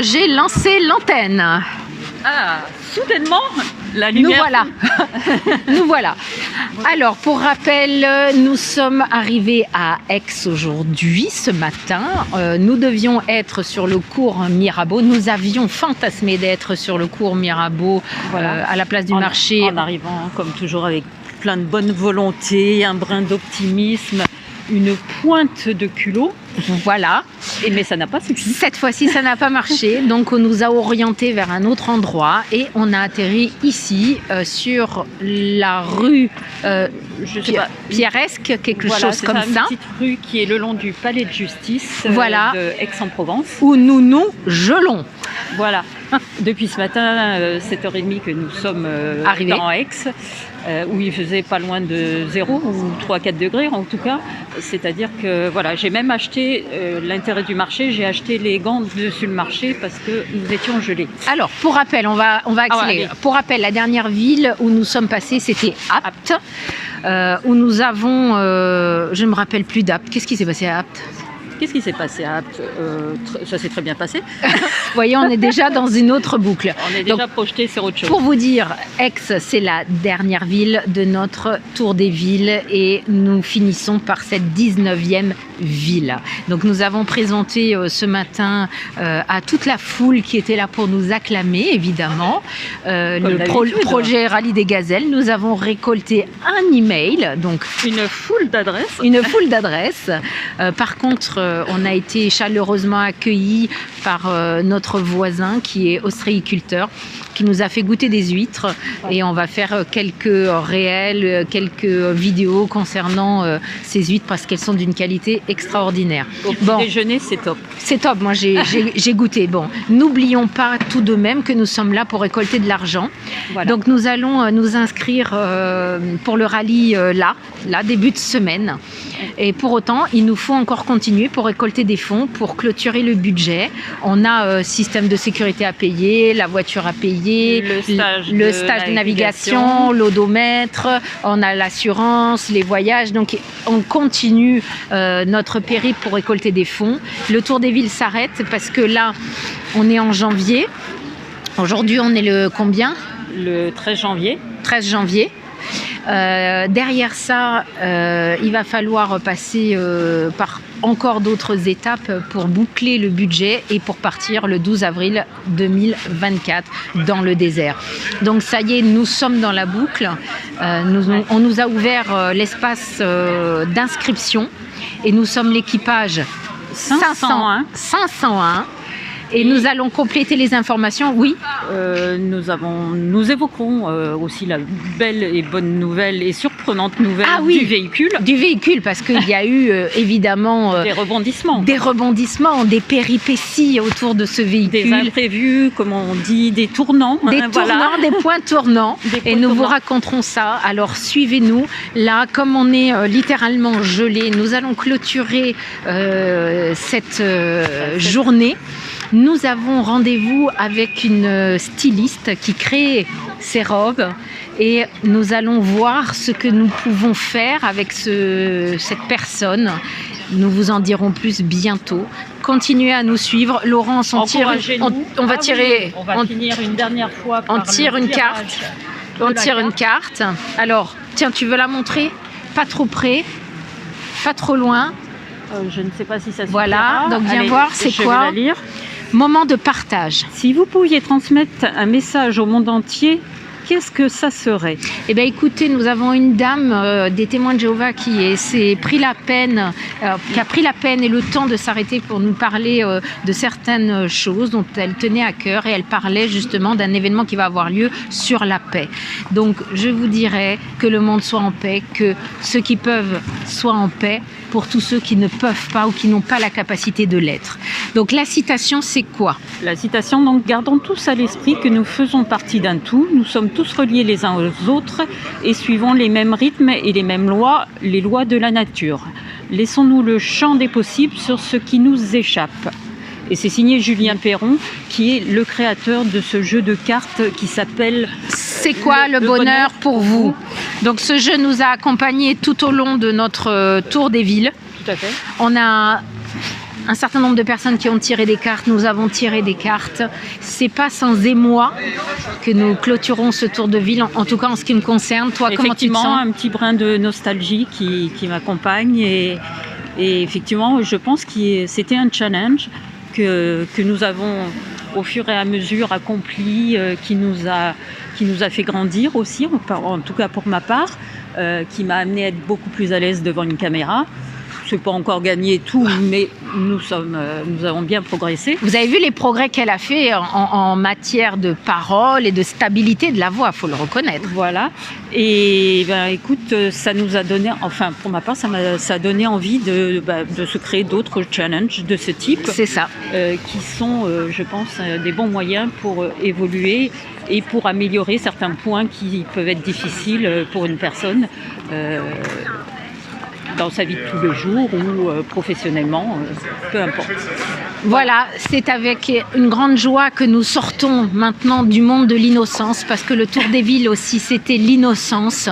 j'ai lancé l'antenne. Ah, soudainement, la lumière. Nous voilà. Nous voilà. Alors, pour rappel, nous sommes arrivés à Aix aujourd'hui, ce matin. Nous devions être sur le cours Mirabeau. Nous avions fantasmé d'être sur le cours Mirabeau à la place du marché. En arrivant, comme toujours, avec plein de bonne volonté, un brin d'optimisme, une pointe de culot. Voilà. Mais ça n'a pas suffi. Cette fois-ci, ça n'a pas marché. Donc, on nous a orientés vers un autre endroit et on a atterri ici, sur la rue Pierresque, quelque chose comme ça. Une petite rue qui est le long du palais de justice de Aix-en-Provence. Où nous gelons. Voilà. Depuis ce matin, 7h30 que nous sommes arrivés dans Aix, où il faisait pas loin de 0 ou 3-4 degrés en tout cas. C'est-à-dire que voilà, j'ai même acheté l'intérêt du marché, j'ai acheté les gants dessus le marché parce que nous étions gelés. Alors, pour rappel, on va accélérer. Pour rappel, la dernière ville où nous sommes passés, c'était Apt, où nous avons, je ne me rappelle plus d'Apt. Qu'est-ce qui s'est passé à Apt ? Qu'est-ce qui s'est passé à Apt ? Ça s'est très bien passé. Vous voyez, on est déjà dans une autre boucle. On est déjà projeté sur autre chose. Pour vous dire, Aix, c'est la dernière ville de notre tour des villes et nous finissons par cette 19e ville. Donc nous avons présenté ce matin à toute la foule qui était là pour nous acclamer, évidemment, le projet Rallye des Gazelles. Nous avons récolté un email, donc une foule d'adresses. Une foule d'adresses. Par contre, on a été chaleureusement accueillis par notre voisin qui est ostréiculteur, qui nous a fait goûter des huîtres et on va faire quelques réels, quelques vidéos concernant ces huîtres parce qu'elles sont d'une qualité extraordinaire. Au petit déjeuner, c'est top. C'est top, moi j'ai goûté. Bon, n'oublions pas tout de même que nous sommes là pour récolter de l'argent. Voilà. Donc nous allons nous inscrire pour le rallye là, début de semaine. Et pour autant, il nous faut encore continuer pour récolter des fonds, pour clôturer le budget. On a système de sécurité à payer, la voiture à payer, le stage de navigation, l'odomètre, on a l'assurance, les voyages. Donc on continue notre périple pour récolter des fonds. Le Tour des villes s'arrête parce que là, on est en janvier. Aujourd'hui, on est le combien ? Le 13 janvier. 13 janvier. Derrière ça, il va falloir passer par encore d'autres étapes pour boucler le budget et pour partir le 12 avril 2024 dans le désert. Donc ça y est, nous sommes dans la boucle. On nous a ouvert l'espace d'inscription et nous sommes l'équipage 501. Et nous allons compléter les informations, oui. Nous évoquerons aussi la belle et bonne nouvelle et surprenante nouvelle du véhicule. Du véhicule, parce qu'il y a eu évidemment des rebondissements, des péripéties autour de ce véhicule. Des imprévus, comme on dit, des tournants. Des points tournants. Et nous vous raconterons ça. Alors suivez-nous. Là, comme on est littéralement gelé, nous allons clôturer cette journée. Nous avons rendez-vous avec une styliste qui crée ces robes et nous allons voir ce que nous pouvons faire avec cette personne. Nous vous en dirons plus bientôt. Continuez à nous suivre. Laurence, on va finir une dernière fois par on tire une carte. On tire une carte. Alors, tiens, tu veux la montrer ? Pas trop près, pas trop loin. Je ne sais pas si ça suffira. Voilà, donc viens voir, c'est quoi ? Je vais la lire. Moment de partage. Si vous pouviez transmettre un message au monde entier, qu'est-ce que ça serait ? Eh bien, écoutez, nous avons une dame des témoins de Jéhovah qui a pris la peine et le temps de s'arrêter pour nous parler de certaines choses dont elle tenait à cœur et elle parlait justement d'un événement qui va avoir lieu sur la paix. Donc, je vous dirais que le monde soit en paix, que ceux qui peuvent soient en paix pour tous ceux qui ne peuvent pas ou qui n'ont pas la capacité de l'être. Donc, la citation, c'est quoi ? La citation, donc, gardons tous à l'esprit que nous faisons partie d'un tout, nous sommes tous reliés les uns aux autres et suivons les mêmes rythmes et les mêmes lois, les lois de la nature. Laissons-nous le champ des possibles sur ce qui nous échappe. Et c'est signé Julien Perron, qui est le créateur de ce jeu de cartes qui s'appelle « C'est quoi le bonheur pour vous ?» Donc ce jeu nous a accompagnés tout au long de notre tour des villes. Tout à fait. On a un certain nombre de personnes qui ont tiré des cartes, nous avons tiré des cartes. C'est pas sans émoi que nous clôturons ce tour de ville, en tout cas en ce qui me concerne. Toi, comment tu te sens? Effectivement, un petit brin de nostalgie qui m'accompagne et effectivement, je pense que c'était un challenge que nous avons au fur et à mesure accompli, qui nous a fait grandir aussi, en tout cas pour ma part, qui m'a amené à être beaucoup plus à l'aise devant une caméra. Je n'ai pas encore gagné tout, mais nous avons bien progressé. Vous avez vu les progrès qu'elle a fait en matière de parole et de stabilité de la voix, il faut le reconnaître. Voilà. Et ben, écoute, ça nous a donné, enfin pour ma part, ça a donné envie de se créer d'autres challenges de ce type. C'est ça. Qui sont, je pense, des bons moyens pour évoluer et pour améliorer certains points qui peuvent être difficiles pour une personne. Dans sa vie de tous les jours ou professionnellement, peu importe. Voilà, c'est avec une grande joie que nous sortons maintenant du monde de l'innocence, parce que le Tour des villes aussi, c'était l'innocence,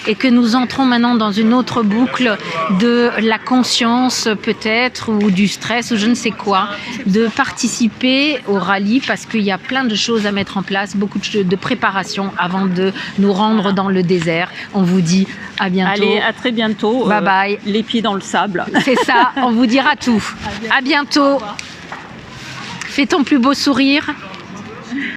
et que nous entrons maintenant dans une autre boucle de la conscience peut-être, ou du stress, ou je ne sais quoi, de participer au rallye, parce qu'il y a plein de choses à mettre en place, beaucoup de préparation avant de nous rendre dans le désert. On vous dit à bientôt. Allez, à très bientôt. Bye bye. Les pieds dans le sable. C'est ça, on vous dira tout. À bientôt. Fais ton plus beau sourire.